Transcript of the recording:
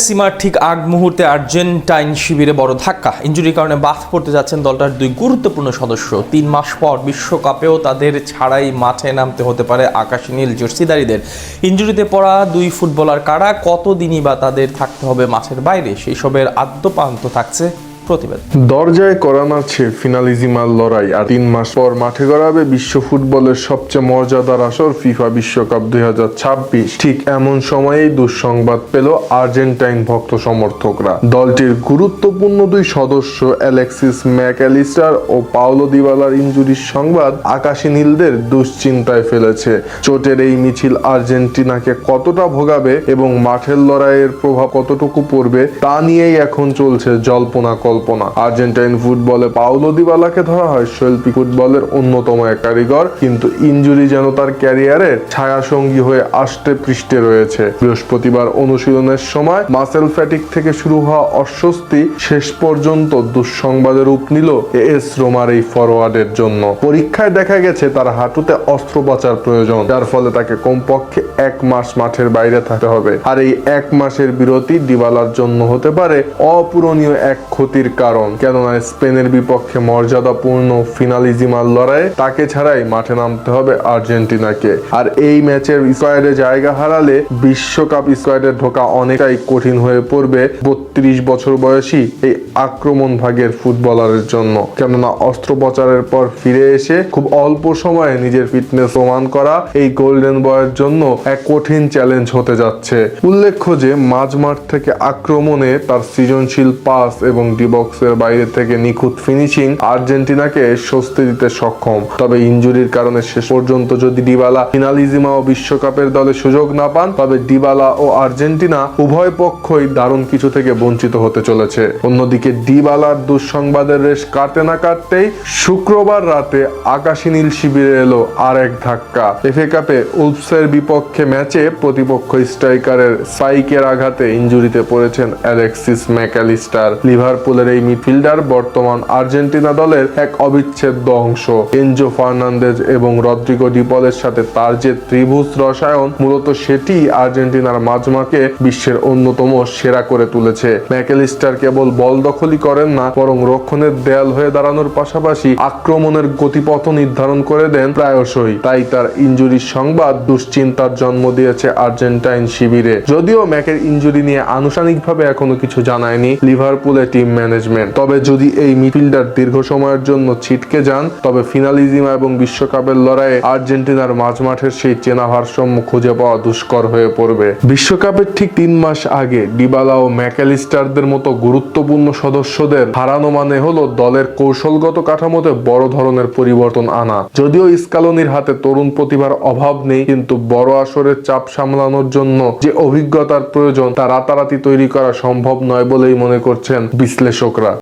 সীমার ঠিক আগ মুহূর্তে আর্জেন্টাইন শিবিরে বড় ধাক্কা। ইনজুরির কারণে বাদ পড়তে যাচ্ছেন দলটার দুই গুরুত্বপূর্ণ সদস্য। 3 মাস পর বিশ্বকাপেও তাদের ছাড়াই মাঠে নামতে হতে পারে আকাশী নীল জার্সিধারীদের। ইনজুরিতে পড়া দুই ফুটবলার কারা, কতদিনই বা তাদের থাকতে হবে মাঠের বাইরে, সেই সবের আদ্যপান্ত থাকছে প্রতিবেদন। দরজায় করা নাড়ছে ফিনালিজিমার লড়াই, আর 3 মাস পর মাঠে গড়াবে বিশ্ব ফুটবলের সবচেয়ে মর্যাদার আসর ফিফা বিশ্বকাপ 2026। ঠিক এমন সময়েই দুঃসংবাদ পেল আর্জেন্টাইন ভক্ত সমর্থকরা। দলটির গুরুত্বপূর্ণ দুই সদস্য অ্যালেক্সিস ম্যাকঅ্যালিস্টার ও পাওলো দিবালার ইনজুরির সংবাদ আকাশী নীলদের দুশ্চিন্তায় ফেলেছে। চোটের এই মিছিল আর্জেন্টিনাকে কতটা ভোগাবে এবং মাঠের লড়াইয়ের প্রভাব কতটুকু পড়বে তা নিয়েই এখন চলছে জল্পনা কল্পনা। আর্জেন্টাইন ফুটবলে পাওলো দিবালাকে ধরা হয় শৈল্পিক ফুটবলের অন্যতম এক কারিগর, কিন্তু ইনজুরি যেন তার ক্যারিয়ারের ছায়াসঙ্গী হয়ে আষ্টে পৃষ্ঠে রয়েছে। বৃহস্পতিবার অনুশীলনের সময় মাসেল ফ্যাটিক থেকে শুরু হওয়া অস্বস্তি শেষ পর্যন্ত দুঃসংবাদের রূপ নিল এএস রোমার এই ফরওয়ার্ডের জন্য। পরীক্ষায় দেখা গেছে তার হাঁটুতে অস্ত্রোপচার প্রয়োজন, যার ফলে তাকে কমপক্ষে 1 মাস মাঠের বাইরে থাকতে হবে। আর এই 1 মাসের বিরতি দিবালার জন্য হতে পারে অপূরণীয় এক ক্ষতির কারণ, কেননা স্পেনের বিপক্ষে মর্যাদাপূর্ণ ফিনালিজিমার লড়াইয়ে তাকে ছাড়াই মাঠে নামতে হবে আর্জেন্টিনাকে। আর এই ম্যাচের স্কোয়াডে জায়গা হারালে বিশ্বকাপ স্কোয়াডে ঢোকা অনেকটাই কঠিন হয়ে পড়বে 32 বছর বয়সী এই আক্রমণ ভাগের ফুটবলারের জন্য। কেননা অস্ত্রোপচারের পর ফিরে এসে খুব অল্প সময়ে নিজের ফিটনেস প্রমাণ করা এই গোল্ডেন বয়ের জন্য এক কঠিন চ্যালেঞ্জ হতে যাচ্ছে। উল্লেখ্য যে মাঝমাঠ থেকে আক্রমণে তার সৃজনশীল পাস এবং বক্সের বাইরে থেকে নিখুঁত ফিনিশিং আর্জেন্টিনাকে স্বস্তি দিতে সক্ষম। তবে ইনজুরির কারণে শেষ পর্যন্ত যদি ডিবালা ফিনালিজিমা ও বিশ্বকাপের দলে সুযোগ না পান, তবে ডিবালা ও আর্জেন্টিনা উভয় পক্ষই দারুণ কিছু থেকে বঞ্চিত হতে চলেছে। অন্যদিকে ডিবালার দুঃসংবাদের রেশ কাটতে না কাটতেই শুক্রবার রাতে আকাশী নীল শিবিরে এলো আর এক ধাক্কা। এফএ কাপে উলফসের বিপক্ষে ম্যাচে প্রতিপক্ষ স্ট্রাইকারের স্পাইকের আঘাতে ইনজুরিতে পড়েছেন অ্যালেক্সিস ম্যাকঅ্যালিস্টার। লিভারপুলের এই মিডফিল্ডার বর্তমান আর্জেন্টিনা দলের এক অবিচ্ছেদ্য অংশ। এনজো ফার্নান্দেজ এবং রদ্রিগো ডি পলের সাথে তার যে ত্রিভুজ রসায়ন, মূলত সেটি আর্জেন্টিনার মাঝমাঠকে বিশ্বের অন্যতম সেরা করে তুলেছে। ম্যাকঅ্যালিস্টার কেবল বল দখলই করেন না, বরং রক্ষণের দেয়াল হয়ে দাঁড়ানোর পাশাপাশি আক্রমণের গতিপথ নির্ধারণ করে দেন প্রায়শই। তাই তার ইনজুরির সংবাদ দুশ্চিন্তার জন্ম দিয়েছে আর্জেন্টাইন শিবিরে। যদিও ম্যাকের ইনজুরি নিয়ে আনুষ্ঠানিকভাবে এখনো কিছু জানায়নি লিভারপুলের টিম ম্যানেজমেন্ট। তবে যদি এই মিডফিল্ডার দীর্ঘ সময়ের জন্য ছিটকে যান, তবে ফিনালিজিমা এবং বিশ্বকাপের লড়াইয়ে আর্জেন্টিনার মাঝমাঠের সেই চেনা ভারসাম্য খুঁজে পাওয়া দুষ্কর হয়ে পড়বে। বিশ্বকাপের ঠিক 3 মাস আগে ডিবালা ও ম্যাকঅ্যালিস্টারদের মতো গুরুত্বপূর্ণ সদস্যদের হারানো মানে হলো দলের কৌশলগত কাঠামোতে বড় ধরনের পরিবর্তন আনা। যদিও স্কালোনির হাতে তরুণ প্রতিভার অভাব নেই, কিন্তু বড় আসরের চাপ সামলানোর জন্য যে অভিজ্ঞতার প্রয়োজন তা রাতারাতি তৈরি করা সম্ভব নয় বলেই মনে করছেন বিশ্লেষকরা।